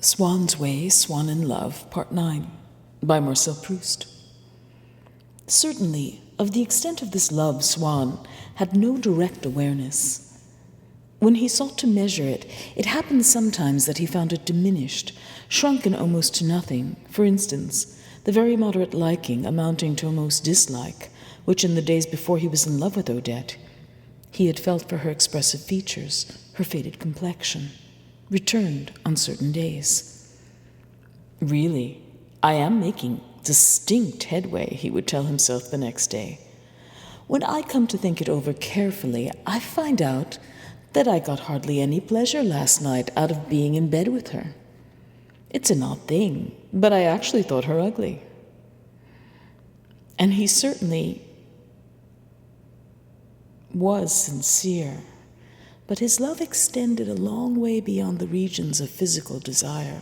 Swann's Way, Swan in Love, Part 9, by Marcel Proust. Certainly, of the extent of this love, Swann had no direct awareness. When he sought to measure it, it happened sometimes that he found it diminished, shrunken almost to nothing. For instance, the very moderate liking amounting to almost dislike, which in the days before he was in love with Odette, he had felt for her expressive features, her faded complexion, returned on certain days. Really, I am making distinct headway, he would tell himself the next day. When I come to think it over carefully, I find out that I got hardly any pleasure last night out of being in bed with her. It's an odd thing, but I actually thought her ugly. And he certainly was sincere, but his love extended a long way beyond the regions of physical desire.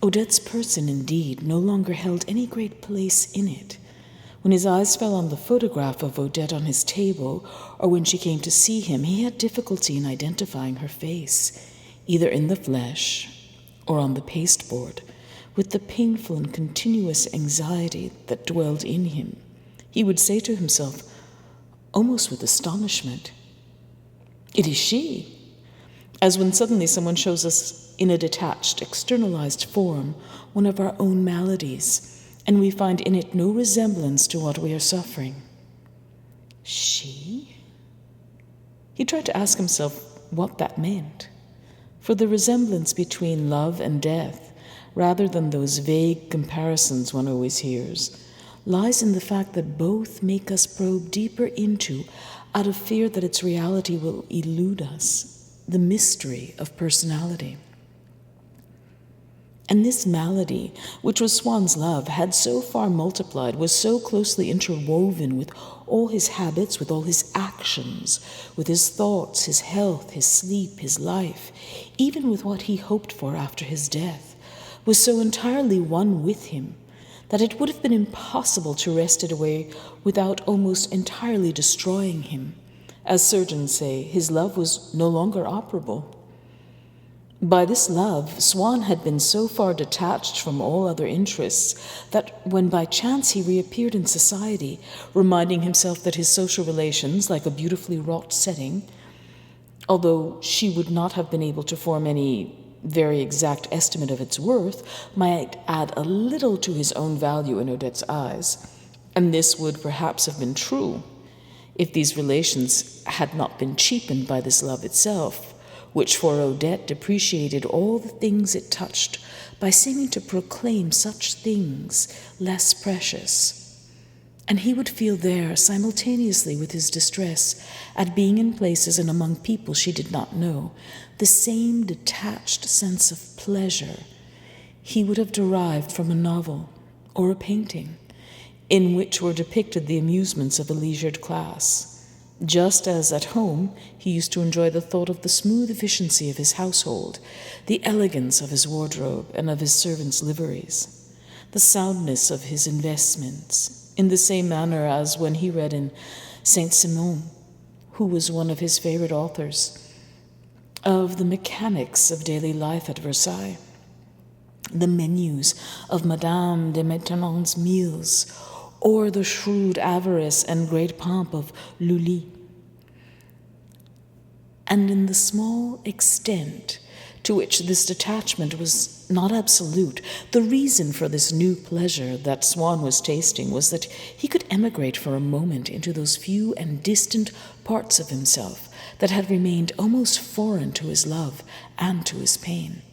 Odette's person, indeed, no longer held any great place in it. When his eyes fell on the photograph of Odette on his table, or when she came to see him, he had difficulty in identifying her face, either in the flesh or on the pasteboard, with the painful and continuous anxiety that dwelled in him. He would say to himself, almost with astonishment, "It is she," as when suddenly someone shows us in a detached, externalized form one of our own maladies, and we find in it no resemblance to what we are suffering. She? He tried to ask himself what that meant, for the resemblance between love and death, rather than those vague comparisons one always hears, lies in the fact that both make us probe deeper into, out of fear that its reality will elude us, the mystery of personality. And this malady, which was Swann's love, had so far multiplied, was so closely interwoven with all his habits, with all his actions, with his thoughts, his health, his sleep, his life, even with what he hoped for after his death, was so entirely one with him, that it would have been impossible to wrest it away without almost entirely destroying him. As surgeons say, his love was no longer operable. By this love, Swann had been so far detached from all other interests that when by chance he reappeared in society, reminding himself that his social relations, like a beautifully wrought setting, although she would not have been able to form any very exact estimate of its worth, might add a little to his own value in Odette's eyes, and this would perhaps have been true if these relations had not been cheapened by this love itself, which for Odette depreciated all the things it touched by seeming to proclaim such things less precious. And he would feel there, simultaneously with his distress at being in places and among people she did not know, the same detached sense of pleasure he would have derived from a novel or a painting in which were depicted the amusements of a leisured class, just as at home he used to enjoy the thought of the smooth efficiency of his household, the elegance of his wardrobe and of his servants' liveries, the soundness of his investments, in the same manner as when he read in Saint-Simon, who was one of his favorite authors, of the mechanics of daily life at Versailles, the menus of Madame de Maintenon's meals, or the shrewd avarice and great pomp of Lully. And in the small extent to which this detachment was not absolute, the reason for this new pleasure that Swann was tasting was that he could emigrate for a moment into those few and distant parts of himself that had remained almost foreign to his love and to his pain.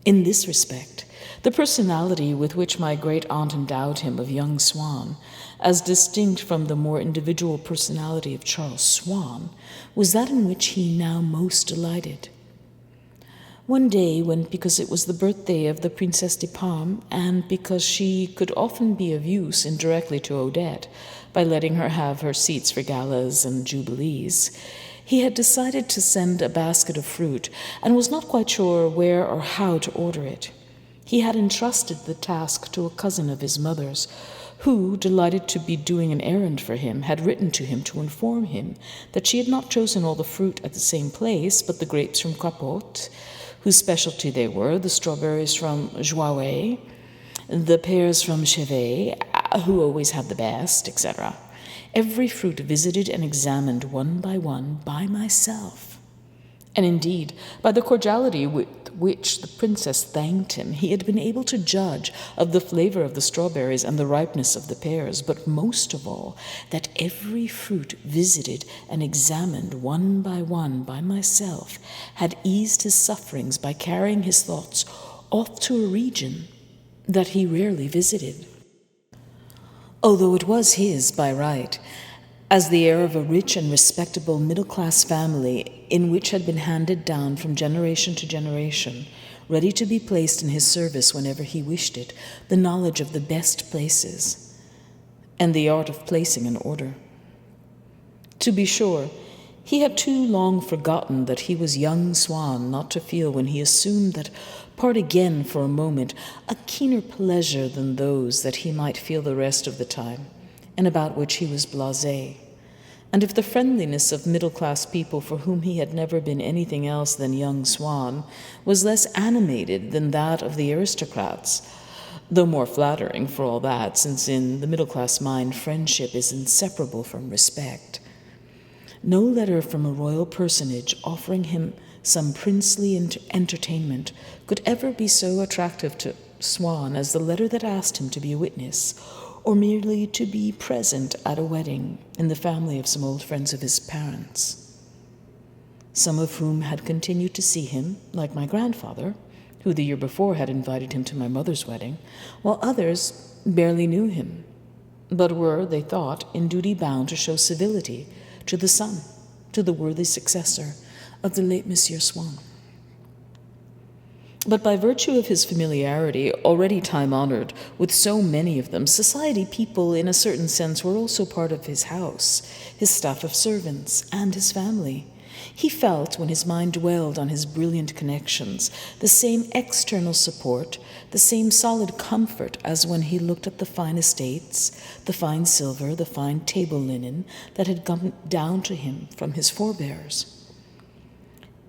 In this respect, the personality with which my great-aunt endowed him of young Swann, as distinct from the more individual personality of Charles Swann, was that in which he now most delighted. One day, when, because it was the birthday of the Princesse de Parme, and because she could often be of use indirectly to Odette by letting her have her seats for galas and jubilees, he had decided to send a basket of fruit and was not quite sure where or how to order it. He had entrusted the task to a cousin of his mother's, who, delighted to be doing an errand for him, had written to him to inform him that she had not chosen all the fruit at the same place, but the grapes from Capote, whose specialty they were, the strawberries from Joie, the pears from Chevet, who always had the best, etc. Every fruit visited and examined one by myself. And indeed, by the cordiality with which the princess thanked him, he had been able to judge of the flavor of the strawberries and the ripeness of the pears, but most of all, that every fruit visited and examined one by myself had eased his sufferings by carrying his thoughts off to a region that he rarely visited. Although it was his by right, as the heir of a rich and respectable middle-class family in which had been handed down from generation to generation, ready to be placed in his service whenever he wished it, the knowledge of the best places, and the art of placing in order. To be sure, he had too long forgotten that he was young Swan not to feel, when he assumed that part again for a moment, a keener pleasure than those that he might feel the rest of the time, and about which he was blasé. And if the friendliness of middle-class people for whom he had never been anything else than young Swan was less animated than that of the aristocrats, though more flattering for all that, since in the middle-class mind friendship is inseparable from respect, no letter from a royal personage offering him some princely entertainment could ever be so attractive to Swan as the letter that asked him to be a witness, or merely to be present at a wedding in the family of some old friends of his parents, some of whom had continued to see him, like my grandfather, who the year before had invited him to my mother's wedding, while others barely knew him, but were, they thought, in duty bound to show civility to the son, to the worthy successor of the late Monsieur Swan. But by virtue of his familiarity, already time-honored, with so many of them, society people, in a certain sense, were also part of his house, his staff of servants, and his family. He felt, when his mind dwelled on his brilliant connections, the same external support, the same solid comfort as when he looked at the fine estates, the fine silver, the fine table linen that had come down to him from his forebears.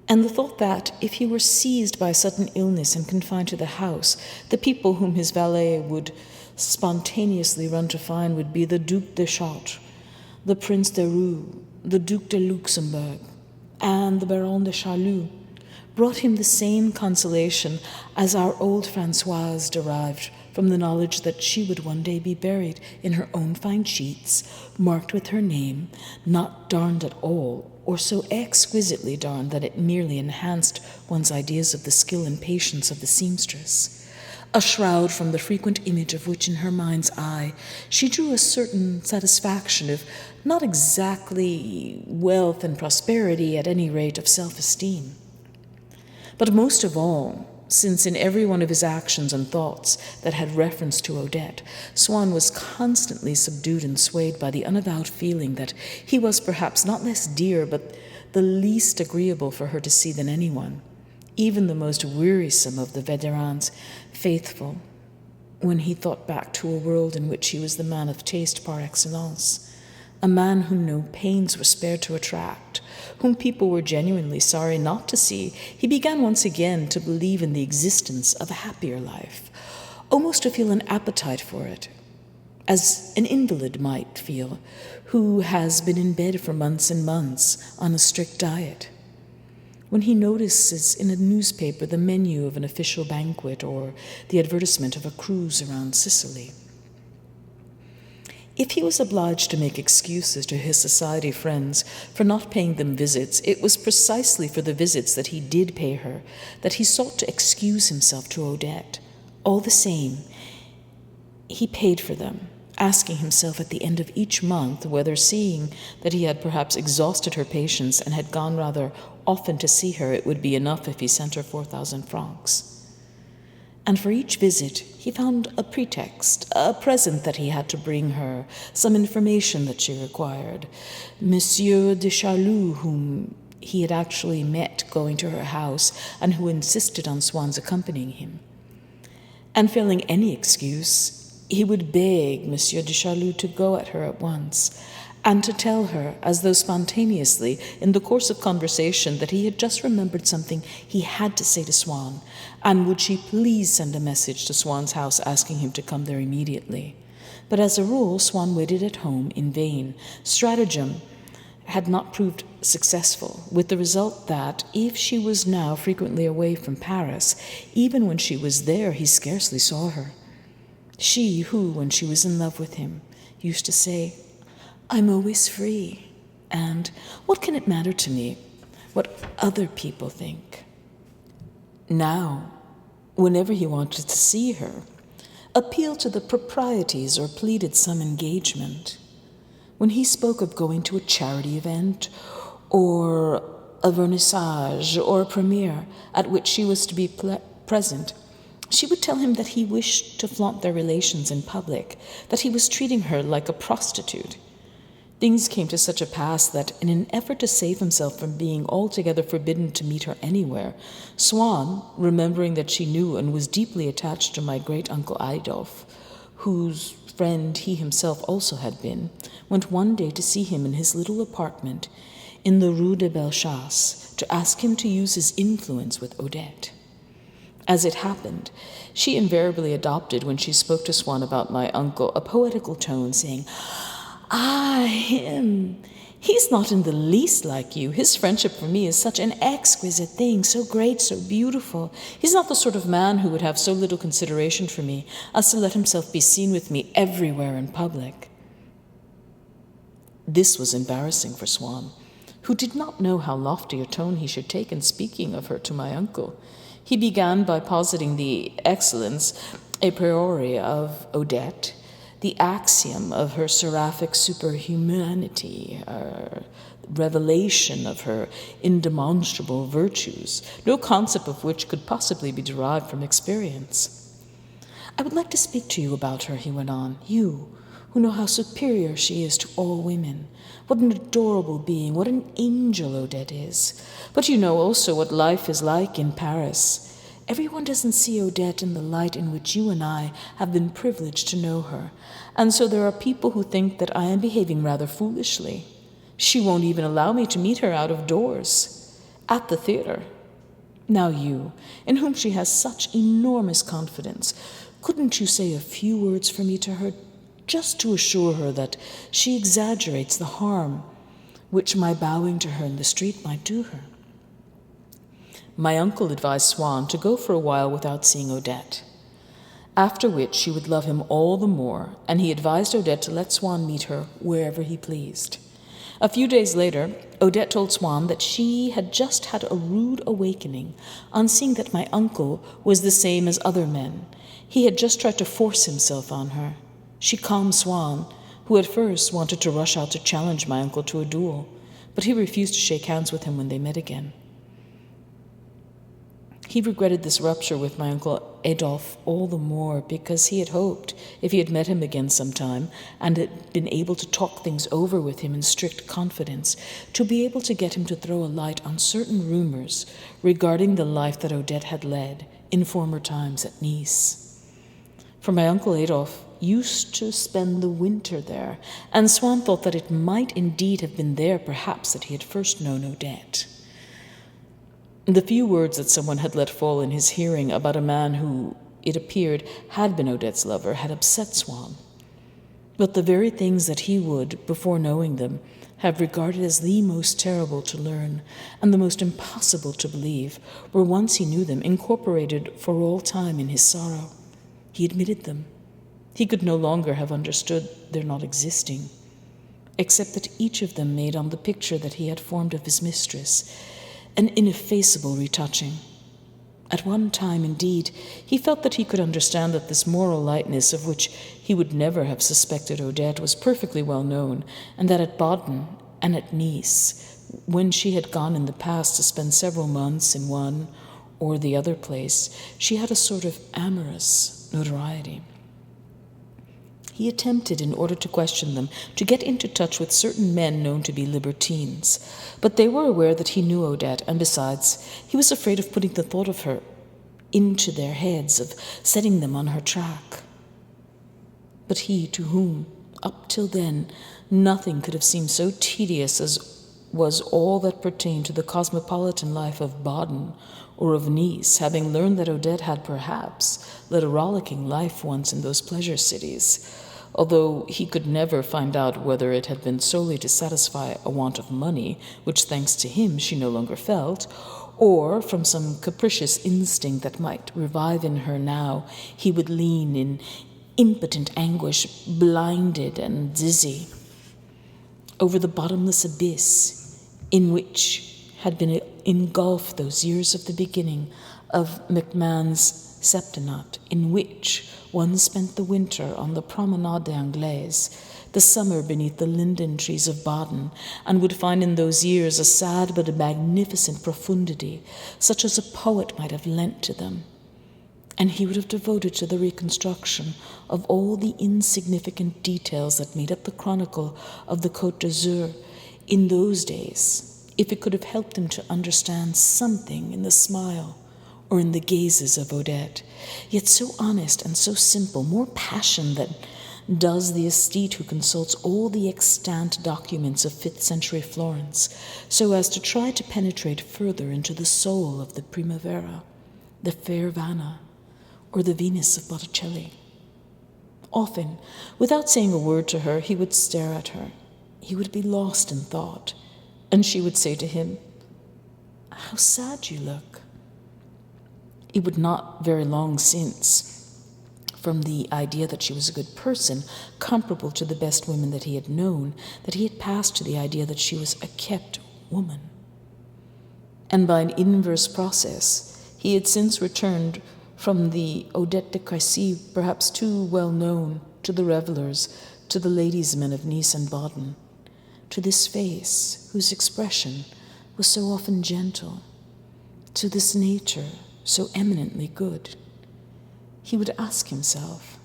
And the thought that, if he were seized by sudden illness and confined to the house, the people whom his valet would spontaneously run to find would be the Duc de Chartres, the Prince de Roux, the Duc de Luxembourg, and the Baron de Charlus, brought him the same consolation as our old Françoise derived from the knowledge that she would one day be buried in her own fine sheets, marked with her name, not darned at all, or so exquisitely darned that it merely enhanced one's ideas of the skill and patience of the seamstress, a shroud from the frequent image of which in her mind's eye she drew a certain satisfaction, if not exactly wealth and prosperity, at any rate of self-esteem. But most of all, since in every one of his actions and thoughts that had reference to Odette, Swann was constantly subdued and swayed by the unavowed feeling that he was perhaps not less dear, but the least agreeable for her to see than anyone, even the most wearisome of the Védérans faithful, when he thought back to a world in which he was the man of taste par excellence, a man whom no pains were spared to attract, whom people were genuinely sorry not to see. He began once again to believe in the existence of a happier life, almost to feel an appetite for it, as an invalid might feel, who has been in bed for months and months on a strict diet. When he notices in a newspaper the menu of an official banquet or the advertisement of a cruise around Sicily. If he was obliged to make excuses to his society friends for not paying them visits, it was precisely for the visits that he did pay her that he sought to excuse himself to Odette. All the same, he paid for them, asking himself at the end of each month whether, seeing that he had perhaps exhausted her patience and had gone rather often to see her, it would be enough if he sent her 4,000 francs. And for each visit he found a pretext, a present that he had to bring her, some information that she required. Monsieur de Charlus, whom he had actually met going to her house and who insisted on Swann's accompanying him. And failing any excuse, he would beg Monsieur de Charlus to go at her at once, and to tell her, as though spontaneously, in the course of conversation, that he had just remembered something he had to say to Swann, and would she please send a message to Swann's house asking him to come there immediately. But as a rule, Swann waited at home in vain. Stratagem had not proved successful, with the result that, if she was now frequently away from Paris, even when she was there he scarcely saw her. She who, when she was in love with him, used to say, "I'm always free," and "What can it matter to me what other people think?" Now, whenever he wanted to see her, appealed to the proprieties or pleaded some engagement, when he spoke of going to a charity event or a vernissage or a premiere at which she was to be present, she would tell him that he wished to flaunt their relations in public, that he was treating her like a prostitute. Things came to such a pass that, in an effort to save himself from being altogether forbidden to meet her anywhere, Swann, remembering that she knew and was deeply attached to my great-uncle Adolphe, whose friend he himself also had been, went one day to see him in his little apartment in the Rue de Bellechasse to ask him to use his influence with Odette. As it happened, she invariably adopted, when she spoke to Swann about my uncle, a poetical tone, saying, "Ah, him! He's not in the least like you. His friendship for me is such an exquisite thing, so great, so beautiful. He's not the sort of man who would have so little consideration for me as to let himself be seen with me everywhere in public." This was embarrassing for Swann, who did not know how lofty a tone he should take in speaking of her to my uncle. He began by positing the excellence a priori of Odette, the axiom of her seraphic superhumanity, revelation of her indemonstrable virtues, no concept of which could possibly be derived from experience. "I would like to speak to you about her," he went on, "you, who know how superior she is to all women. What an adorable being, what an angel Odette is. But you know also what life is like in Paris. Everyone doesn't see Odette in the light in which you and I have been privileged to know her, and so there are people who think that I am behaving rather foolishly. She won't even allow me to meet her out of doors, at the theater. Now you, in whom she has such enormous confidence, couldn't you say a few words for me to her, just to assure her that she exaggerates the harm which my bowing to her in the street might do her?" My uncle advised Swann to go for a while without seeing Odette, after which she would love him all the more, and he advised Odette to let Swann meet her wherever he pleased. A few days later, Odette told Swann that she had just had a rude awakening on seeing that my uncle was the same as other men. He had just tried to force himself on her. She calmed Swann, who at first wanted to rush out to challenge my uncle to a duel, but he refused to shake hands with him when they met again. He regretted this rupture with my uncle Adolphe all the more because he had hoped, if he had met him again sometime and had been able to talk things over with him in strict confidence, to be able to get him to throw a light on certain rumors regarding the life that Odette had led in former times at Nice. For my uncle Adolphe used to spend the winter there, and Swann thought that it might indeed have been there perhaps that he had first known Odette. The few words that someone had let fall in his hearing about a man who, it appeared, had been Odette's lover had upset Swann. But the very things that he would, before knowing them, have regarded as the most terrible to learn and the most impossible to believe were, once he knew them, incorporated for all time in his sorrow. He admitted them. He could no longer have understood their not existing, except that each of them made on the picture that he had formed of his mistress an ineffaceable retouching. At one time, indeed, he felt that he could understand that this moral lightness, of which he would never have suspected Odette, was perfectly well known, and that at Baden and at Nice, when she had gone in the past to spend several months in one or the other place, she had a sort of amorous notoriety. He attempted, in order to question them, to get into touch with certain men known to be libertines, but they were aware that he knew Odette, and besides, he was afraid of putting the thought of her into their heads, of setting them on her track. But he, to whom Up till then, nothing could have seemed so tedious as was all that pertained to the cosmopolitan life of Baden or of Nice, having learned that Odette had perhaps led a rollicking life once in those pleasure cities, although he could never find out whether it had been solely to satisfy a want of money, which thanks to him she no longer felt, or from some capricious instinct that might revive in her now, he would lean in impotent anguish, blinded and dizzy, over the bottomless abyss in which had been engulfed those years of the beginning of MacMahon's septennat, in which one spent the winter on the Promenade Anglaise, the summer beneath the linden trees of Baden, and would find in those years a sad but a magnificent profundity, such as a poet might have lent to them. And he would have devoted to the reconstruction of all the insignificant details that made up the chronicle of the Côte d'Azur in those days, if it could have helped him to understand something in the smile or in the gazes of Odette, yet so honest and so simple, more passion than does the aesthete who consults all the extant documents of 5th century Florence, so as to try to penetrate further into the soul of the Primavera, the fair Vanna, or the Venus of Botticelli. Often, without saying a word to her, he would stare at her. He would be lost in thought, and she would say to him, "How sad you look." It would not very long since, from the idea that she was a good person, comparable to the best women that he had known, that he had passed to the idea that she was a kept woman. And by an inverse process, he had since returned from the Odette de Crécy, perhaps too well known to the revelers, to the ladies' men of Nice and Baden, to this face whose expression was so often gentle, to this nature so eminently good. He would ask himself,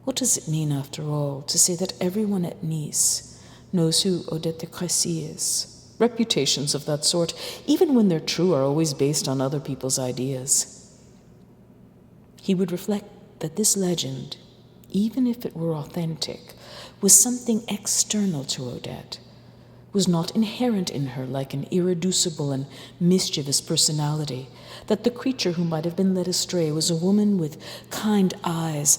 what does it mean, after all, to say that everyone at Nice knows who Odette de Crécy is? Reputations of that sort, even when they're true, are always based on other people's ideas. He would reflect that this legend, even if it were authentic, was something external to Odette, was not inherent in her like an irreducible and mischievous personality, that the creature who might have been led astray was a woman with kind eyes,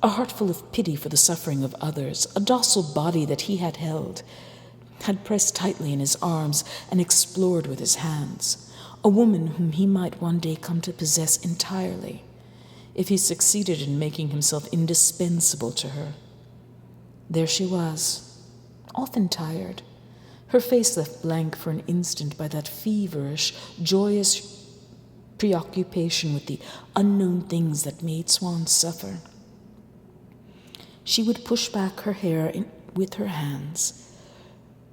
a heart full of pity for the suffering of others, a docile body that he had held, had pressed tightly in his arms and explored with his hands, a woman whom he might one day come to possess entirely, if he succeeded in making himself indispensable to her. There she was, often tired, her face left blank for an instant by that feverish, joyous preoccupation with the unknown things that made Swann suffer. She would push back her hair with her hands.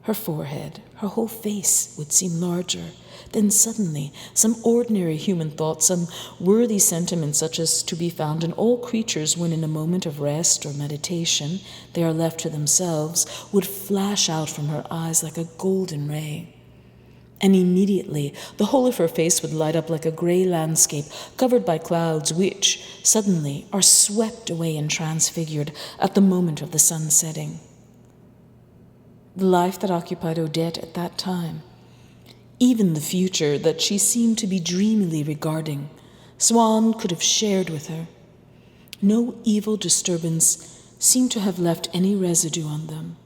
Her forehead, her whole face would seem larger. Then suddenly, some ordinary human thought, some worthy sentiment such as to be found in all creatures when in a moment of rest or meditation they are left to themselves, would flash out from her eyes like a golden ray. And immediately the whole of her face would light up like a grey landscape covered by clouds which, suddenly, are swept away and transfigured at the moment of the sun setting. The life that occupied Odette at that time, even the future that she seemed to be dreamily regarding, Swann could have shared with her. No evil disturbance seemed to have left any residue on them.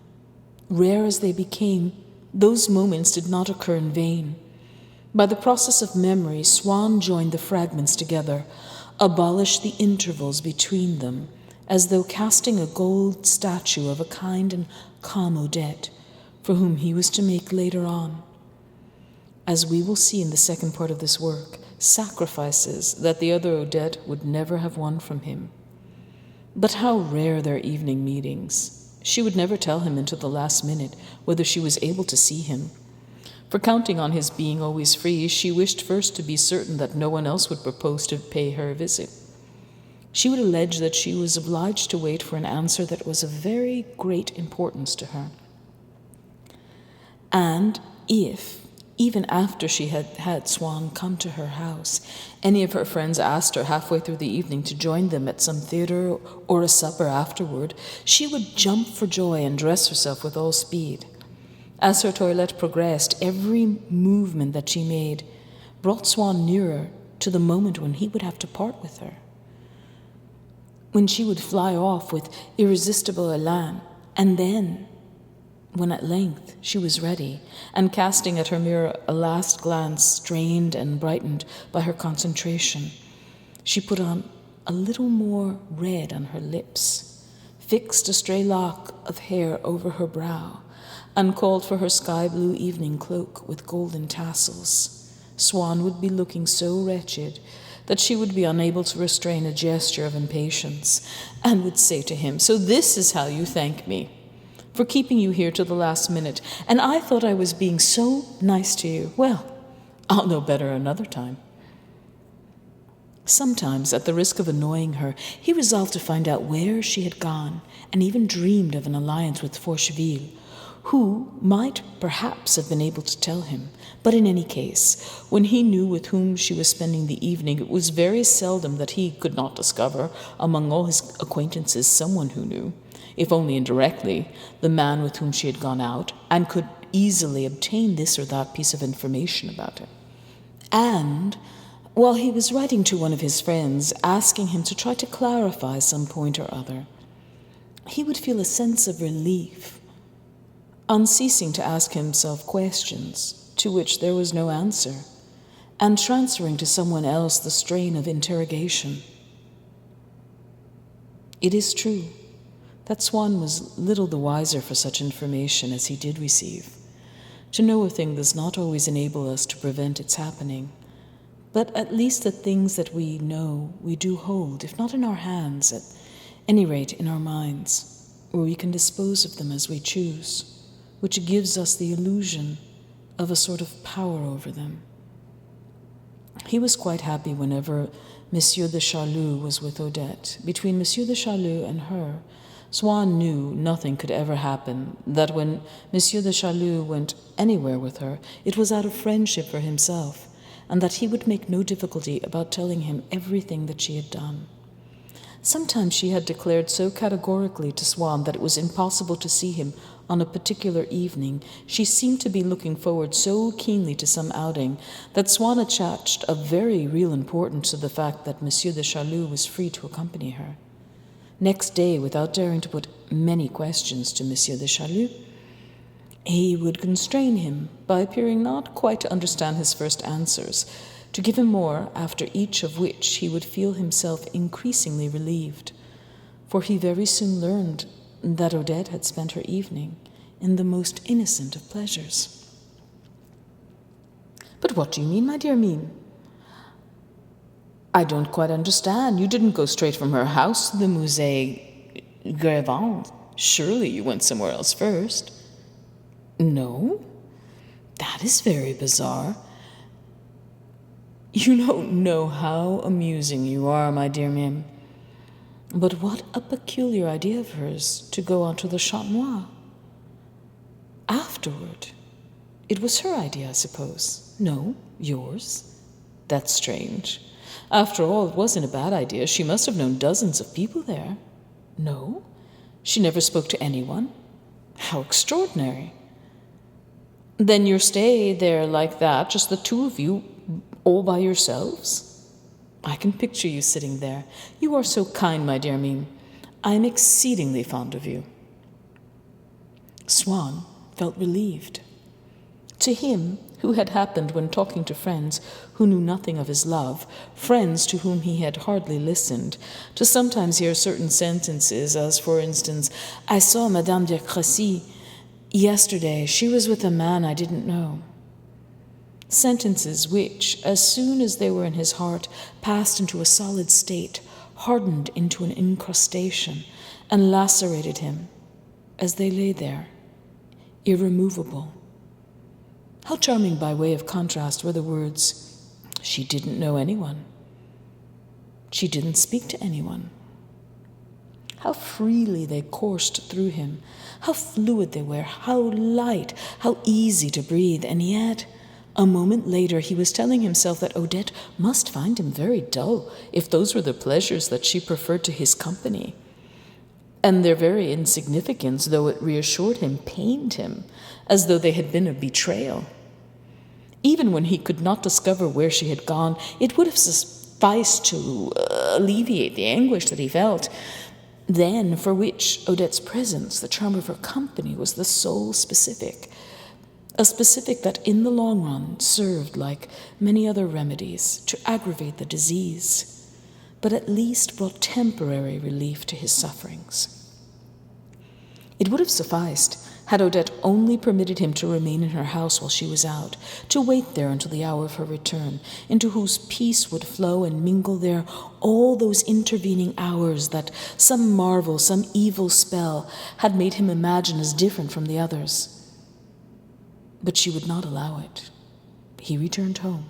Rare as they became, those moments did not occur in vain. By the process of memory, Swann joined the fragments together, abolished the intervals between them, as though casting a gold statue of a kind and calm Odette, for whom he was to make later on, as we will see in the second part of this work, sacrifices that the other Odette would never have won from him. But how rare their evening meetings! She would never tell him until the last minute whether she was able to see him. For counting on his being always free, she wished first to be certain that no one else would propose to pay her a visit. She would allege that she was obliged to wait for an answer that was of very great importance to her. And if, Even after she had had Swann come to her house, any of her friends asked her halfway through the evening to join them at some theatre or a supper afterward, she would jump for joy and dress herself with all speed. As her toilette progressed, every movement that she made brought Swann nearer to the moment when he would have to part with her. When she would fly off with irresistible elan, and then, when at length she was ready, and casting at her mirror a last glance strained and brightened by her concentration, she put on a little more red on her lips, fixed a stray lock of hair over her brow, and called for her sky-blue evening cloak with golden tassels. Swann would be looking so wretched that she would be unable to restrain a gesture of impatience, and would say to him, "So this is how you thank me for keeping you here till the last minute, and I thought I was being so nice to you. Well, I'll know better another time." Sometimes, at the risk of annoying her, he resolved to find out where she had gone, and even dreamed of an alliance with Forcheville, who might perhaps have been able to tell him. But in any case, when he knew with whom she was spending the evening, it was very seldom that he could not discover, among all his acquaintances, someone who knew, if only indirectly, the man with whom she had gone out, and could easily obtain this or that piece of information about him. And while he was writing to one of his friends, asking him to try to clarify some point or other, he would feel a sense of relief, unceasing to ask himself questions to which there was no answer, and transferring to someone else the strain of interrogation. It is true that Swann was little the wiser for such information as he did receive. To know a thing does not always enable us to prevent its happening, but at least the things that we know we do hold, if not in our hands, at any rate in our minds, where we can dispose of them as we choose, which gives us the illusion of a sort of power over them. He was quite happy whenever Monsieur de Charlus was with Odette. Between Monsieur de Charlus and her, Swann knew nothing could ever happen, that when Monsieur de Charlus went anywhere with her, it was out of friendship for himself, and that he would make no difficulty about telling him everything that she had done. Sometimes she had declared so categorically to Swann that it was impossible to see him on a particular evening. She seemed to be looking forward so keenly to some outing that Swann attached a very real importance to the fact that Monsieur de Charlus was free to accompany her. Next day, without daring to put many questions to Monsieur de Charlus, he would constrain him by appearing not quite to understand his first answers, to give him more, after each of which he would feel himself increasingly relieved, for he very soon learned that Odette had spent her evening in the most innocent of pleasures. "But what do you mean, my dear Mime? I don't quite understand. You didn't go straight from her house to the Musée Grévin. Surely you went somewhere else first." "No? That is very bizarre. You don't know how amusing you are, my dear Mime. But what a peculiar idea of hers to go on to the Chat Noir. Afterward. It was her idea, I suppose. No, yours. That's strange. After all, it wasn't a bad idea. She must have known dozens of people there. No, she never spoke to anyone. How extraordinary. Then your stay there like that, just the two of you, all by yourselves? I can picture you sitting there. You are so kind, my dear Mime. I am exceedingly fond of you." Swann felt relieved. To him, who had happened when talking to friends who knew nothing of his love, friends to whom he had hardly listened, to sometimes hear certain sentences, as, for instance, "I saw Madame de Crécy yesterday. She was with a man I didn't know." Sentences which, as soon as they were in his heart, passed into a solid state, hardened into an incrustation, and lacerated him as they lay there, irremovable. How charming by way of contrast were the words, "She didn't know anyone. She didn't speak to anyone." How freely they coursed through him, how fluid they were, how light, how easy to breathe, and yet A moment later, he was telling himself that Odette must find him very dull if those were the pleasures that she preferred to his company. And their very insignificance, though it reassured him, pained him, as though they had been a betrayal. Even when he could not discover where she had gone, it would have sufficed to alleviate the anguish that he felt, then for which Odette's presence, the charm of her company, was the sole specific. A specific that in the long run served, like many other remedies, to aggravate the disease, but at least brought temporary relief to his sufferings. It would have sufficed had Odette only permitted him to remain in her house while she was out, to wait there until the hour of her return, into whose peace would flow and mingle there all those intervening hours that some marvel, some evil spell had made him imagine as different from the others. But she would not allow it. He returned home.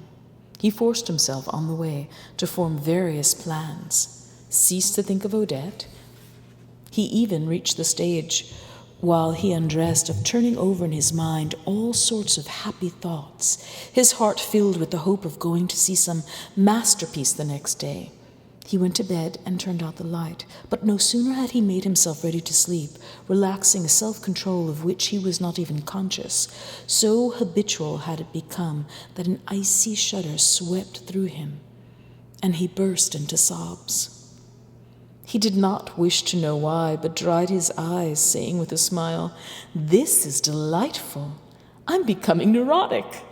He forced himself on the way to form various plans, ceased to think of Odette. He even reached the stage, while he undressed, of turning over in his mind all sorts of happy thoughts, his heart filled with the hope of going to see some masterpiece the next day. He went to bed and turned out the light, but no sooner had he made himself ready to sleep, relaxing a self-control of which he was not even conscious, so habitual had it become that an icy shudder swept through him, and he burst into sobs. He did not wish to know why, but dried his eyes, saying with a smile, "This is delightful. I'm becoming neurotic."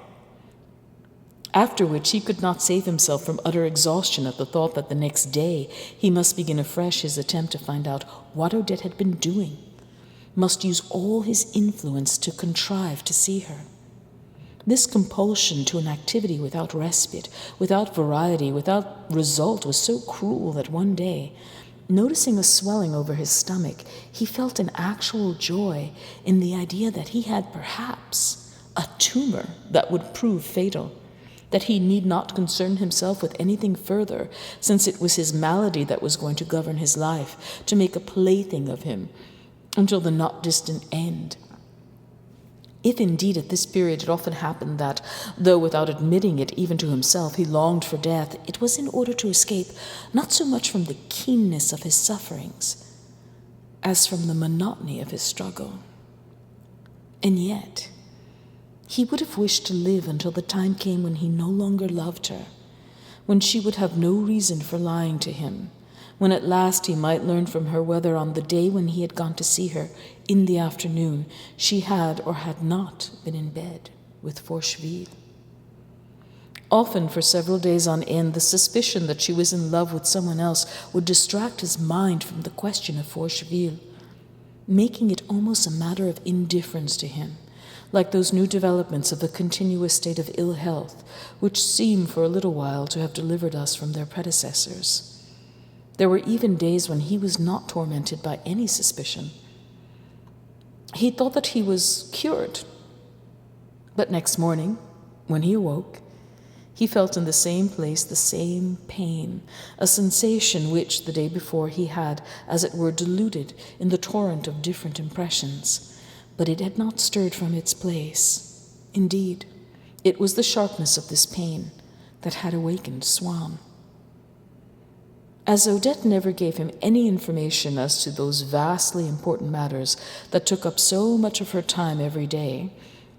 After which he could not save himself from utter exhaustion at the thought that the next day he must begin afresh his attempt to find out what Odette had been doing, must use all his influence to contrive to see her. This compulsion to an activity without respite, without variety, without result was so cruel that one day, noticing a swelling over his stomach, he felt an actual joy in the idea that he had perhaps a tumor that would prove fatal, that he need not concern himself with anything further, since it was his malady that was going to govern his life, to make a plaything of him until the not distant end. If indeed at this period it often happened that, though without admitting it even to himself, he longed for death, it was in order to escape not so much from the keenness of his sufferings as from the monotony of his struggle. And yet, he would have wished to live until the time came when he no longer loved her, when she would have no reason for lying to him, when at last he might learn from her whether on the day when he had gone to see her in the afternoon she had or had not been in bed with Forcheville. Often for several days on end, the suspicion that she was in love with someone else would distract his mind from the question of Forcheville, making it almost a matter of indifference to him, like those new developments of a continuous state of ill health, which seem for a little while to have delivered us from their predecessors. There were even days when he was not tormented by any suspicion. He thought that he was cured. But next morning, when he awoke, he felt in the same place the same pain, a sensation which, the day before, he had, as it were, diluted in the torrent of different impressions. But it had not stirred from its place. Indeed, it was the sharpness of this pain that had awakened Swann. As Odette never gave him any information as to those vastly important matters that took up so much of her time every day,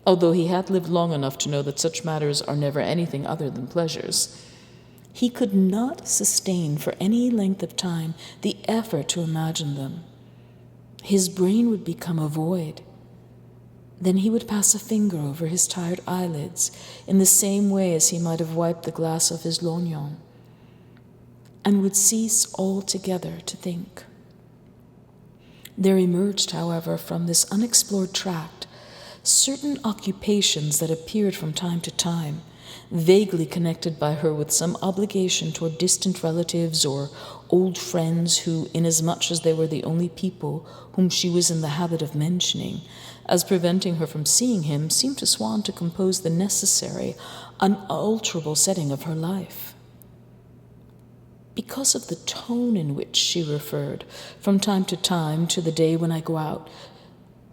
although he had lived long enough to know that such matters are never anything other than pleasures, he could not sustain for any length of time the effort to imagine them. His brain would become a void. Then he would pass a finger over his tired eyelids in the same way as he might have wiped the glass of his lorgnon, and would cease altogether to think. There emerged, however, from this unexplored tract certain occupations that appeared from time to time, vaguely connected by her with some obligation toward distant relatives or old friends who, inasmuch as they were the only people whom she was in the habit of mentioning, as preventing her from seeing him, seemed to Swann to compose the necessary, unalterable setting of her life. Because of the tone in which she referred, from time to time, to the day when I go out,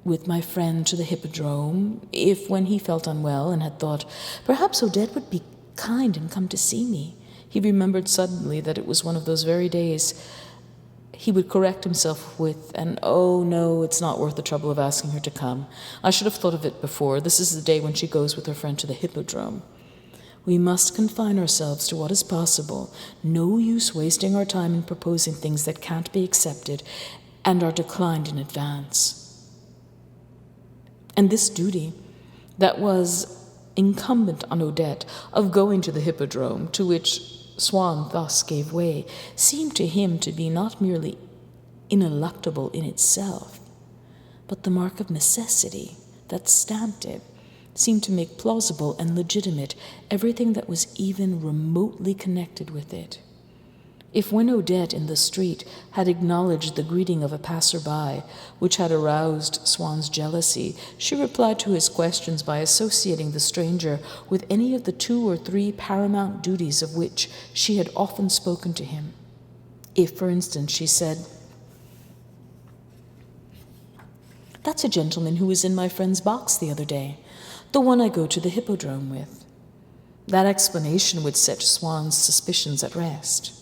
with my friend to the hippodrome, if when he felt unwell and had thought, perhaps Odette would be kind and come to see me, he remembered suddenly that it was one of those very days, he would correct himself with, and oh no, it's not worth the trouble of asking her to come. I should have thought of it before. This is the day when she goes with her friend to the hippodrome. We must confine ourselves to what is possible. No use wasting our time in proposing things that can't be accepted and are declined in advance. And this duty that was incumbent on Odette of going to the hippodrome, to which Swan thus gave way, seemed to him to be not merely ineluctable in itself, but the mark of necessity that stamped it, seemed to make plausible and legitimate everything that was even remotely connected with it. If when Odette in the street had acknowledged the greeting of a passer-by, which had aroused Swann's jealousy, she replied to his questions by associating the stranger with any of the 2 or 3 paramount duties of which she had often spoken to him. If, for instance, she said, "That's a gentleman who was in my friend's box the other day, the one I go to the hippodrome with," that explanation would set Swann's suspicions at rest.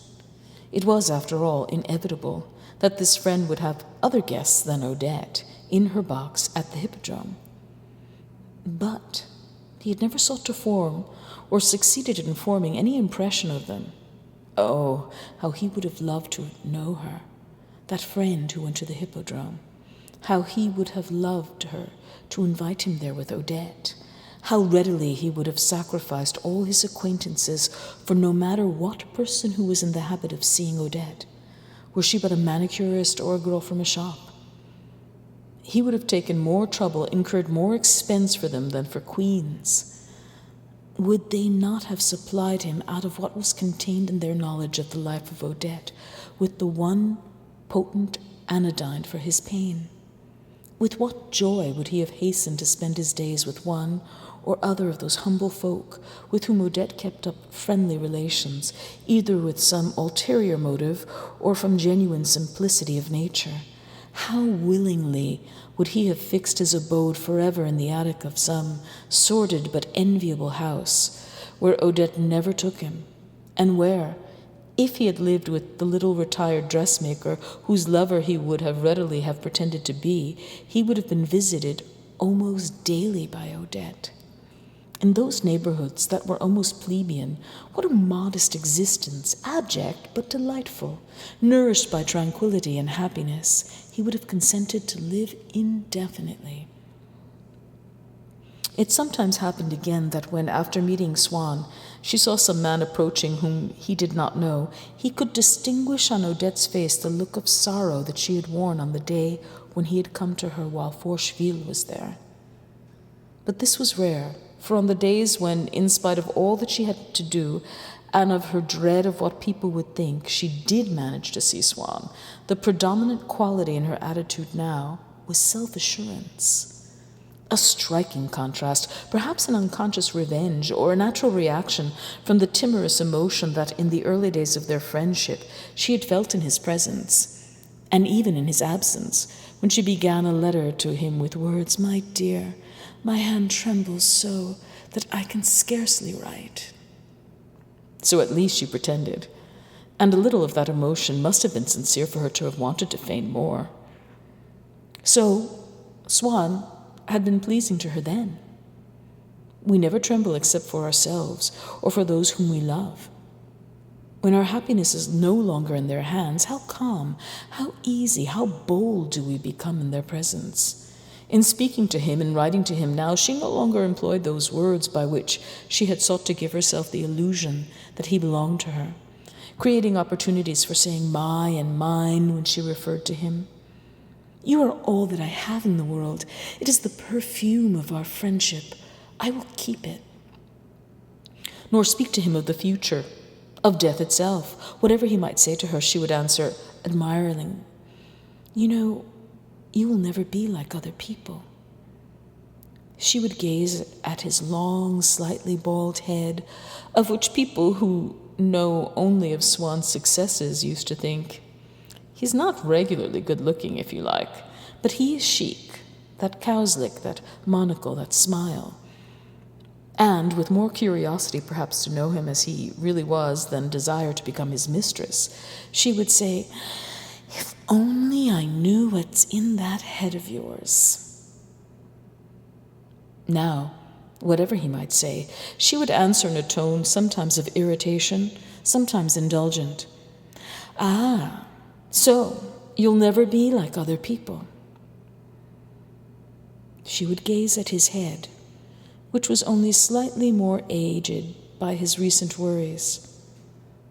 It was, after all, inevitable that this friend would have other guests than Odette in her box at the hippodrome. But he had never sought to form or succeeded in forming any impression of them. Oh, how he would have loved to know her, that friend who went to the hippodrome. How he would have loved her to invite him there with Odette. How readily he would have sacrificed all his acquaintances for no matter what person who was in the habit of seeing Odette, were she but a manicurist or a girl from a shop. He would have taken more trouble, incurred more expense for them than for queens. Would they not have supplied him out of what was contained in their knowledge of the life of Odette with the one potent anodyne for his pain? With what joy would he have hastened to spend his days with one or other of those humble folk with whom Odette kept up friendly relations, either with some ulterior motive or from genuine simplicity of nature? How willingly would he have fixed his abode forever in the attic of some sordid but enviable house, where Odette never took him, and where, if he had lived with the little retired dressmaker whose lover he would have readily have pretended to be, he would have been visited almost daily by Odette. In those neighborhoods that were almost plebeian, what a modest existence, abject but delightful, nourished by tranquility and happiness, he would have consented to live indefinitely. It sometimes happened again that when, after meeting Swann, she saw some man approaching whom he did not know, he could distinguish on Odette's face the look of sorrow that she had worn on the day when he had come to her while Forcheville was there. But this was rare, for on the days when, in spite of all that she had to do, and of her dread of what people would think, she did manage to see Swann, the predominant quality in her attitude now was self-assurance. A striking contrast, perhaps an unconscious revenge or a natural reaction from the timorous emotion that in the early days of their friendship she had felt in his presence, and even in his absence, when she began a letter to him with words, "My dear, my hand trembles so that I can scarcely write." So at least she pretended, and a little of that emotion must have been sincere for her to have wanted to feign more. So Swann had been pleasing to her then. We never tremble except for ourselves or for those whom we love. When our happiness is no longer in their hands, how calm, how easy, how bold do we become in their presence. In speaking to him and writing to him now, she no longer employed those words by which she had sought to give herself the illusion that he belonged to her, creating opportunities for saying my and mine when she referred to him. "You are all that I have in the world. It is the perfume of our friendship. I will keep it." Nor speak to him of the future, of death itself. Whatever he might say to her, she would answer, admiringly, "You know, you will never be like other people." She would gaze at his long, slightly bald head, of which people who know only of Swann's successes used to think, "He's not regularly good-looking, if you like, but he is chic." that cowslick, that monocle, that smile. And with more curiosity perhaps to know him as he really was than desire to become his mistress, she would say, "If only I knew what's in that head of yours." Now, whatever he might say, she would answer in a tone sometimes of irritation, sometimes indulgent. "Ah, so you'll never be like other people." She would gaze at his head, which was only slightly more aged by his recent worries,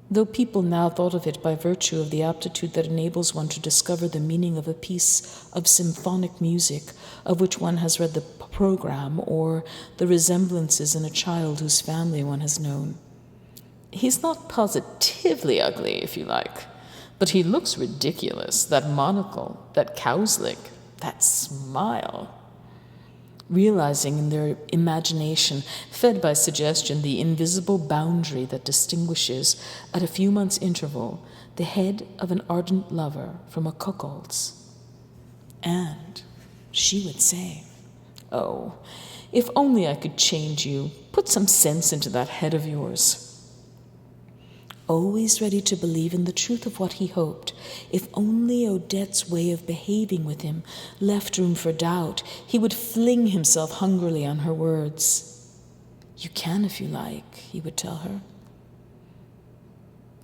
though people now thought of it by virtue of the aptitude that enables one to discover the meaning of a piece of symphonic music of which one has read the program, or the resemblances in a child whose family one has known. He's not positively ugly, if you like, but he looks ridiculous, that monocle, that cowslick, that smile. Realizing in their imagination, fed by suggestion, the invisible boundary that distinguishes, at a few months' interval, the head of an ardent lover from a cuckold's. And she would say, "Oh, if only I could change you, put some sense into that head of yours." Always ready to believe in the truth of what he hoped, if only Odette's way of behaving with him left room for doubt, he would fling himself hungrily on her words. "You can if you like," he would tell her.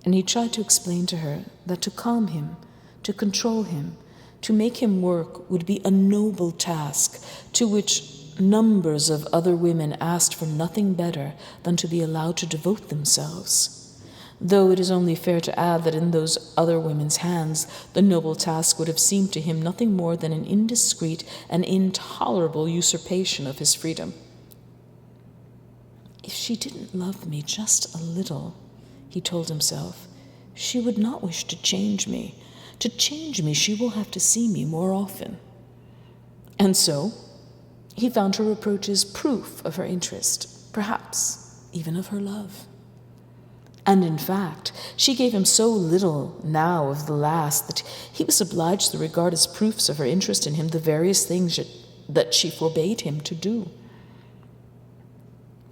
And he tried to explain to her that to calm him, to control him, to make him work would be a noble task to which numbers of other women asked for nothing better than to be allowed to devote themselves. Though it is only fair to add that in those other women's hands the noble task would have seemed to him nothing more than an indiscreet and intolerable usurpation of his freedom. If she didn't love me just a little, he told himself, she would not wish to change me. To change me, she will have to see me more often. And so he found her reproaches proof of her interest, perhaps even of her love. And in fact, she gave him so little now of the last that he was obliged to regard as proofs of her interest in him the various things that she forbade him to do.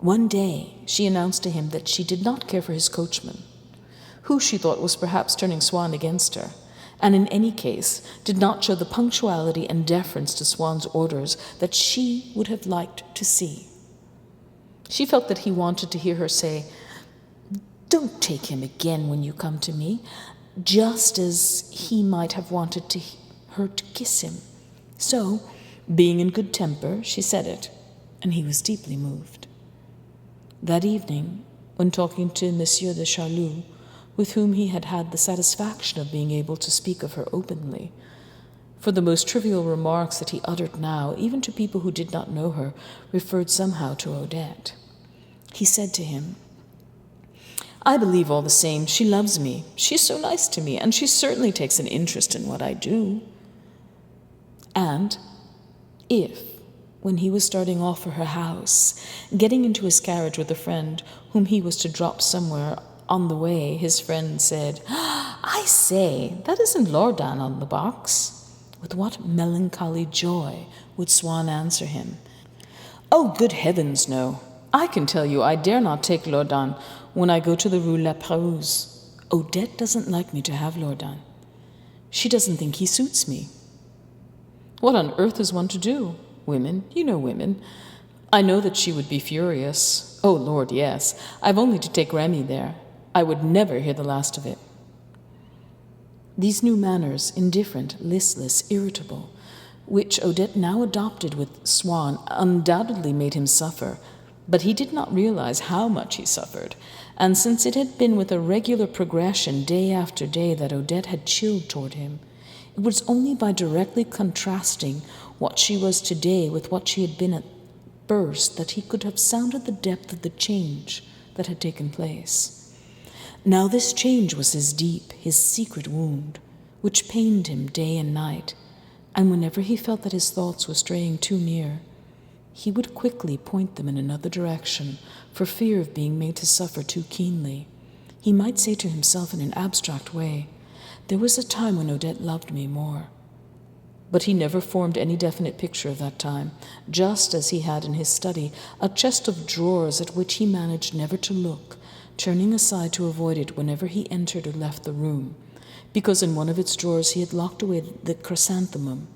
One day she announced to him that she did not care for his coachman, who she thought was perhaps turning Swann against her, and in any case did not show the punctuality and deference to Swann's orders that she would have liked to see. She felt that he wanted to hear her say, "Don't take him again when you come to me," just as he might have wanted her to kiss him. So, being in good temper, she said it, and he was deeply moved. That evening, when talking to Monsieur de Charlus, with whom he had had the satisfaction of being able to speak of her openly, for the most trivial remarks that he uttered now, even to people who did not know her, referred somehow to Odette, he said to him, "I believe all the same she loves me. She's so nice to me, and she certainly takes an interest in what I do." And if, when he was starting off for her house, getting into his carriage with a friend whom he was to drop somewhere on the way, his friend said, "I say, that isn't Lordan on the box," with what melancholy joy would Swann answer him, "Oh, good heavens, no. I can tell you I dare not take Lordan when I go to the Rue La Pérouse. Odette doesn't like me to have Lordan. She doesn't think he suits me." What on earth is one to do? Women, you know women. I know that she would be furious. Oh, Lord, yes. I've only to take Remy there. I would never hear the last of it. These new manners, indifferent, listless, irritable, which Odette now adopted with Swann, undoubtedly made him suffer, but he did not realize how much he suffered, and since it had been with a regular progression day after day that Odette had chilled toward him, it was only by directly contrasting what she was today with what she had been at first that he could have sounded the depth of the change that had taken place. Now this change was his deep, his secret wound, which pained him day and night, and whenever he felt that his thoughts were straying too near, he would quickly point them in another direction for fear of being made to suffer too keenly. He might say to himself in an abstract way, "There was a time when Odette loved me more." But he never formed any definite picture of that time, just as he had in his study a chest of drawers at which he managed never to look, turning aside to avoid it whenever he entered or left the room, because in one of its drawers he had locked away the chrysanthemum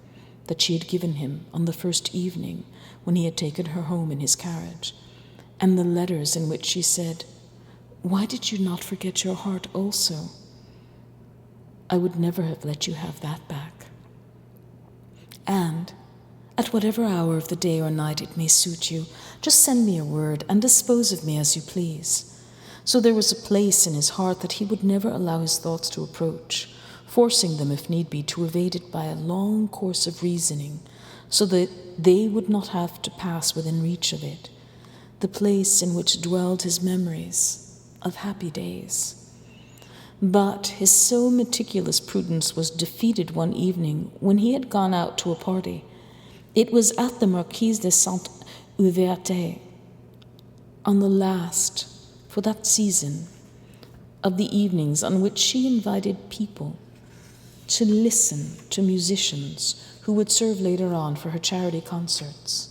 that she had given him on the first evening when he had taken her home in his carriage, and the letters in which she said, "Why did you not forget your heart also? I would never have let you have that back. And, at whatever hour of the day or night it may suit you, just send me a word and dispose of me as you please." So there was a place in his heart that he would never allow his thoughts to approach, forcing them, if need be, to evade it by a long course of reasoning, so that they would not have to pass within reach of it, the place in which dwelled his memories of happy days. But his so meticulous prudence was defeated one evening when he had gone out to a party. It was at the Marquise de Saint-Ouverte, on the last, for that season, of the evenings on which she invited people to listen to musicians who would serve later on for her charity concerts.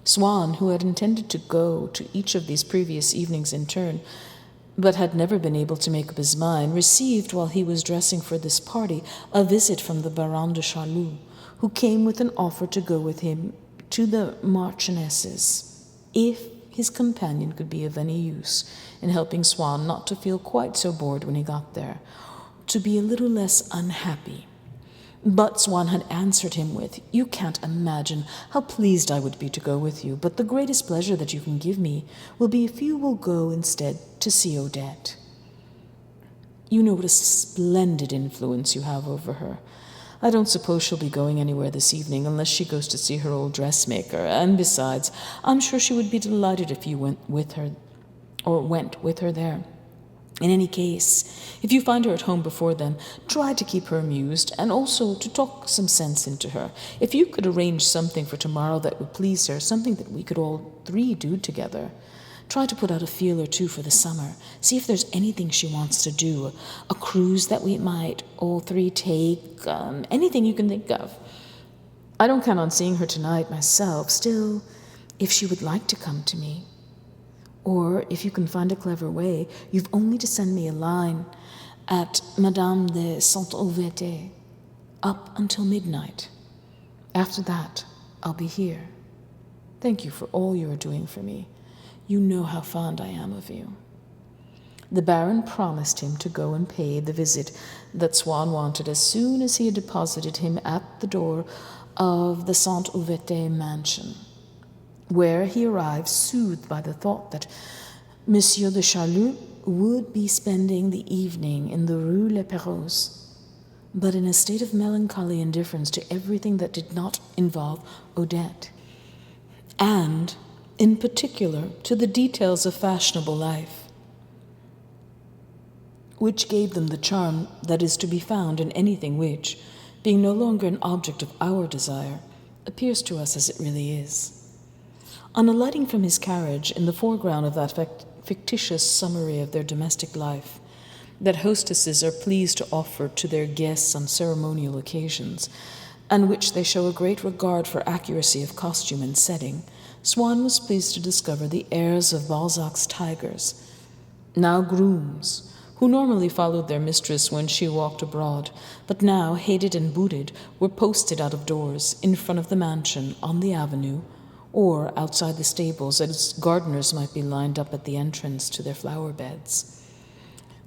Swann, who had intended to go to each of these previous evenings in turn, but had never been able to make up his mind, received, while he was dressing for this party, a visit from the Baronne de Charlus, who came with an offer to go with him to the Marchioness's, if his companion could be of any use in helping Swann not to feel quite so bored when he got there, to be a little less unhappy. But Swann had answered him with, "You can't imagine how pleased I would be to go with you, but the greatest pleasure that you can give me will be if you will go instead to see Odette. You know what a splendid influence you have over her. I don't suppose she'll be going anywhere this evening unless she goes to see her old dressmaker, and besides, I'm sure she would be delighted if you went with her there. In any case, if you find her at home before then, try to keep her amused and also to talk some sense into her. If you could arrange something for tomorrow that would please her, something that we could all three do together. Try to put out a feel or two for the summer. See if there's anything she wants to do, a cruise that we might all three take, anything you can think of. I don't count on seeing her tonight myself. Still, if she would like to come to me, or if you can find a clever way, you've only to send me a line at Madame de Saint-Ouverte up until midnight. After that, I'll be here. Thank you for all you are doing for me. You know how fond I am of you." The Baron promised him to go and pay the visit that Swann wanted as soon as he had deposited him at the door of the Saint-Ouverte mansion, where he arrived soothed by the thought that Monsieur de Charlus would be spending the evening in the Rue Le Perros, but in a state of melancholy indifference to everything that did not involve Odette, and, in particular, to the details of fashionable life, which gave them the charm that is to be found in anything which, being no longer an object of our desire, appears to us as it really is. On alighting from his carriage, in the foreground of that fictitious summary of their domestic life that hostesses are pleased to offer to their guests on ceremonial occasions, and which they show a great regard for accuracy of costume and setting, Swann was pleased to discover the heirs of Balzac's tigers, now grooms, who normally followed their mistress when she walked abroad, but now, hated and booted, were posted out of doors, in front of the mansion, on the avenue, or outside the stables, as gardeners might be lined up at the entrance to their flower beds.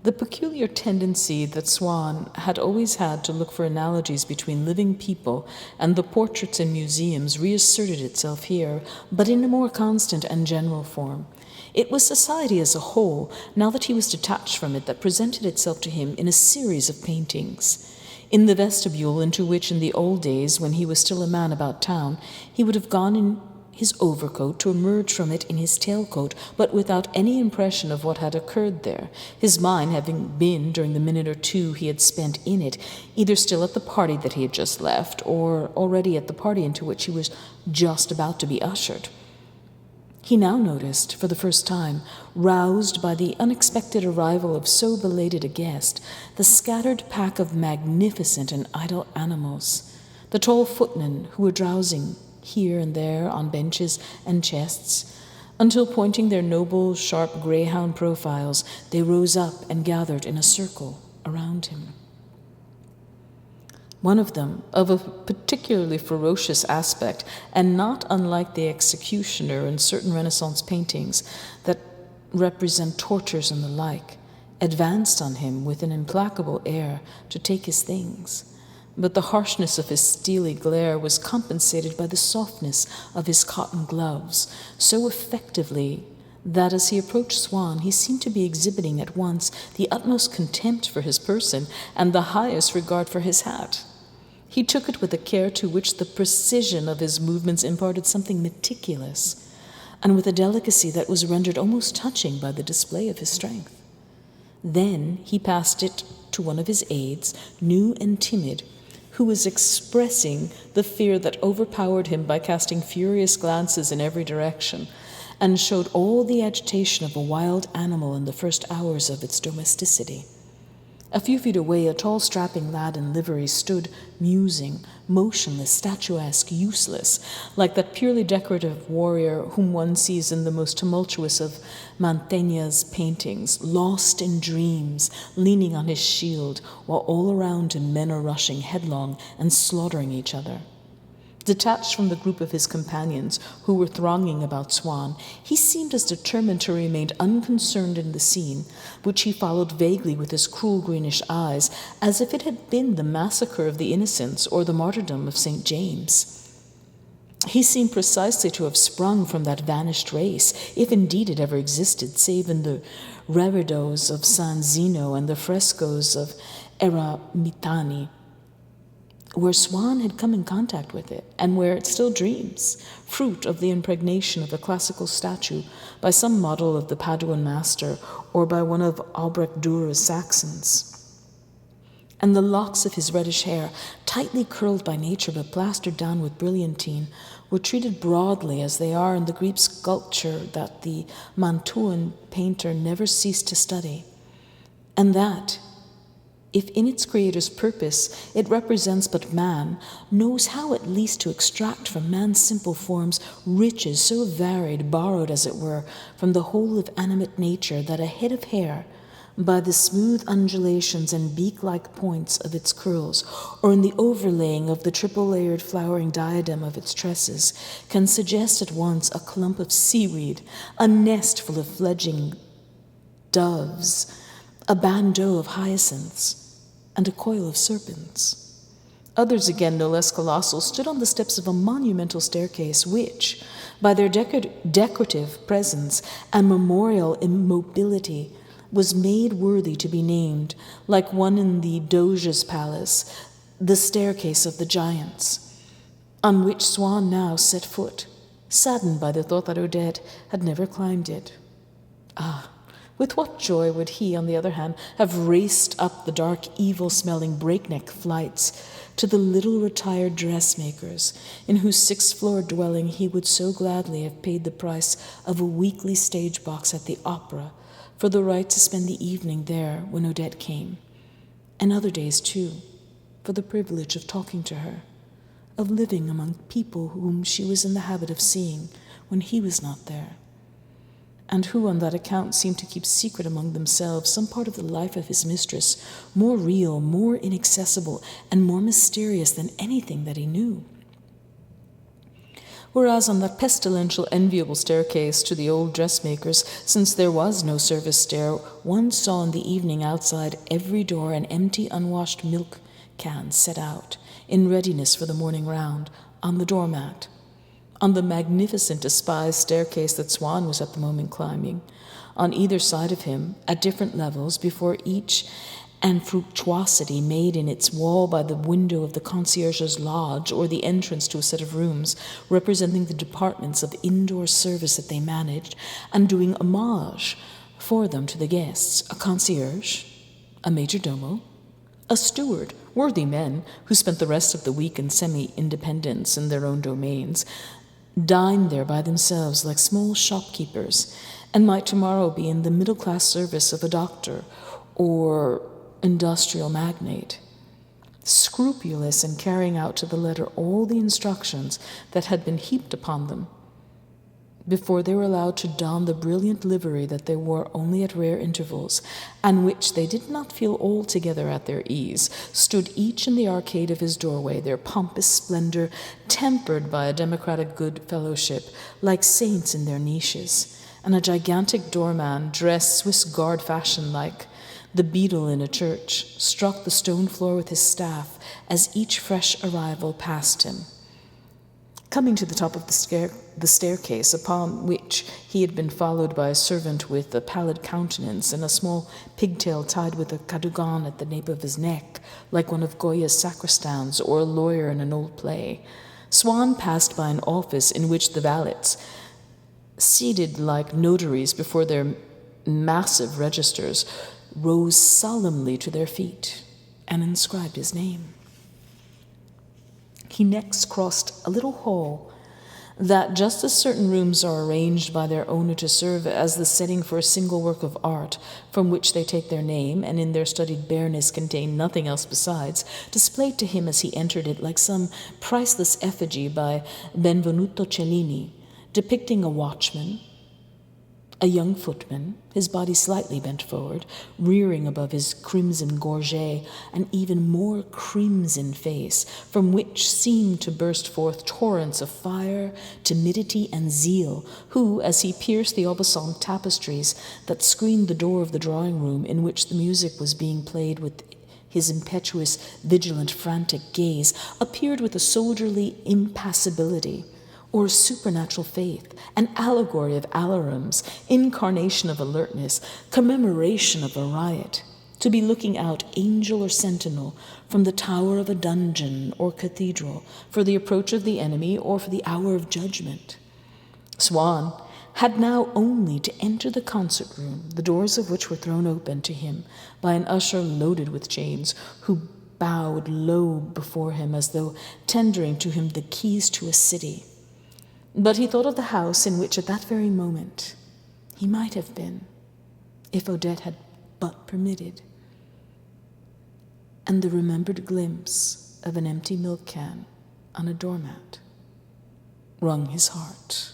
The peculiar tendency that Swann had always had to look for analogies between living people and the portraits in museums reasserted itself here, but in a more constant and general form. It was society as a whole, now that he was detached from it, that presented itself to him in a series of paintings. In the vestibule into which in the old days, when he was still a man about town, he would have gone in his overcoat to emerge from it in his tailcoat, but without any impression of what had occurred there, his mind having been, during the minute or two he had spent in it, either still at the party that he had just left, or already at the party into which he was just about to be ushered. He now noticed, for the first time, roused by the unexpected arrival of so belated a guest, the scattered pack of magnificent and idle animals, the tall footmen who were drowsing here and there on benches and chests, until pointing their noble, sharp greyhound profiles, they rose up and gathered in a circle around him. One of them, of a particularly ferocious aspect, and not unlike the executioner in certain Renaissance paintings that represent tortures and the like, advanced on him with an implacable air to take his things. But the harshness of his steely glare was compensated by the softness of his cotton gloves, so effectively that as he approached Swan, he seemed to be exhibiting at once the utmost contempt for his person and the highest regard for his hat. He took it with a care to which the precision of his movements imparted something meticulous, and with a delicacy that was rendered almost touching by the display of his strength. Then he passed it to one of his aides, new and timid, who was expressing the fear that overpowered him by casting furious glances in every direction, and showed all the agitation of a wild animal in the first hours of its domesticity. A few feet away, a tall, strapping lad in livery stood, musing, motionless, statuesque, useless, like that purely decorative warrior whom one sees in the most tumultuous of Mantegna's paintings, lost in dreams, leaning on his shield, while all around him men are rushing headlong and slaughtering each other. Detached from the group of his companions who were thronging about Swan, he seemed as determined to remain unconcerned in the scene, which he followed vaguely with his cruel greenish eyes, as if it had been the massacre of the innocents or the martyrdom of St. James. He seemed precisely to have sprung from that vanished race, if indeed it ever existed, save in the reredos of San Zeno and the frescoes of Eramitani, where Swan had come in contact with it, and where it still dreams, fruit of the impregnation of a classical statue by some model of the Paduan master or by one of Albrecht Dürer's Saxons. And the locks of his reddish hair, tightly curled by nature but plastered down with brilliantine, were treated broadly as they are in the Greek sculpture that the Mantuan painter never ceased to study, and that, if in its creator's purpose it represents but man, knows how at least to extract from man's simple forms riches so varied, borrowed as it were from the whole of animate nature, that a head of hair, by the smooth undulations and beak-like points of its curls, or in the overlaying of the triple-layered flowering diadem of its tresses, can suggest at once a clump of seaweed, a nest full of fledgling doves, a bandeau of hyacinths, and a coil of serpents. Others again, no less colossal, stood on the steps of a monumental staircase which, by their decorative presence and memorial immobility, was made worthy to be named, like one in the Doge's palace, the staircase of the giants, on which Swan now set foot, saddened by the thought that Odette had never climbed it. Ah! With what joy would he, on the other hand, have raced up the dark, evil-smelling breakneck flights to the little retired dressmakers, in whose sixth-floor dwelling he would so gladly have paid the price of a weekly stage box at the opera for the right to spend the evening there when Odette came, and other days too, for the privilege of talking to her, of living among people whom she was in the habit of seeing when he was not there, and who on that account seemed to keep secret among themselves some part of the life of his mistress, more real, more inaccessible, and more mysterious than anything that he knew. Whereas on that pestilential, enviable staircase to the old dressmaker's, since there was no service stair, one saw in the evening outside every door an empty, unwashed milk can set out, in readiness for the morning round, on the doormat. On the magnificent despised staircase that Swan was at the moment climbing, on either side of him, at different levels, before each, and fructuosity made in its wall by the window of the concierge's lodge or the entrance to a set of rooms representing the departments of indoor service that they managed, and doing homage for them to the guests, a concierge, a major domo, a steward, worthy men who spent the rest of the week in semi-independence in their own domains, dined there by themselves like small shopkeepers, and might tomorrow be in the middle-class service of a doctor or industrial magnate. scrupulous in carrying out to the letter all the instructions that had been heaped upon them, before they were allowed to don the brilliant livery that they wore only at rare intervals, and which they did not feel altogether at their ease, stood each in the arcade of his doorway, their pompous splendor tempered by a democratic good fellowship, like saints in their niches, and a gigantic doorman, dressed Swiss guard fashion like the beadle in a church, struck the stone floor with his staff as each fresh arrival passed him. Coming to the top of the staircase, upon which he had been followed by a servant with a pallid countenance and a small pigtail tied with a cadogan at the nape of his neck, like one of Goya's sacristans or a lawyer in an old play, Swann passed by an office in which the valets, seated like notaries before their massive registers, rose solemnly to their feet and inscribed his name. He next crossed a little hall that, just as certain rooms are arranged by their owner to serve as the setting for a single work of art from which they take their name, and in their studied bareness contain nothing else besides, displayed to him as he entered it like some priceless effigy by Benvenuto Cellini, depicting a watchman, a young footman, his body slightly bent forward, rearing above his crimson gorget, an even more crimson face, from which seemed to burst forth torrents of fire, timidity, and zeal, who, as he pierced the Aubusson tapestries that screened the door of the drawing-room in which the music was being played with his impetuous, vigilant, frantic gaze, appeared with a soldierly impassibility, or a supernatural faith, an allegory of alarums, incarnation of alertness, commemoration of a riot, to be looking out, angel or sentinel, from the tower of a dungeon or cathedral, for the approach of the enemy or for the hour of judgment. Swann had now only to enter the concert room, the doors of which were thrown open to him by an usher loaded with chains, who bowed low before him as though tendering to him the keys to a city. But he thought of the house in which at that very moment he might have been, if Odette had but permitted, and the remembered glimpse of an empty milk can on a doormat wrung his heart.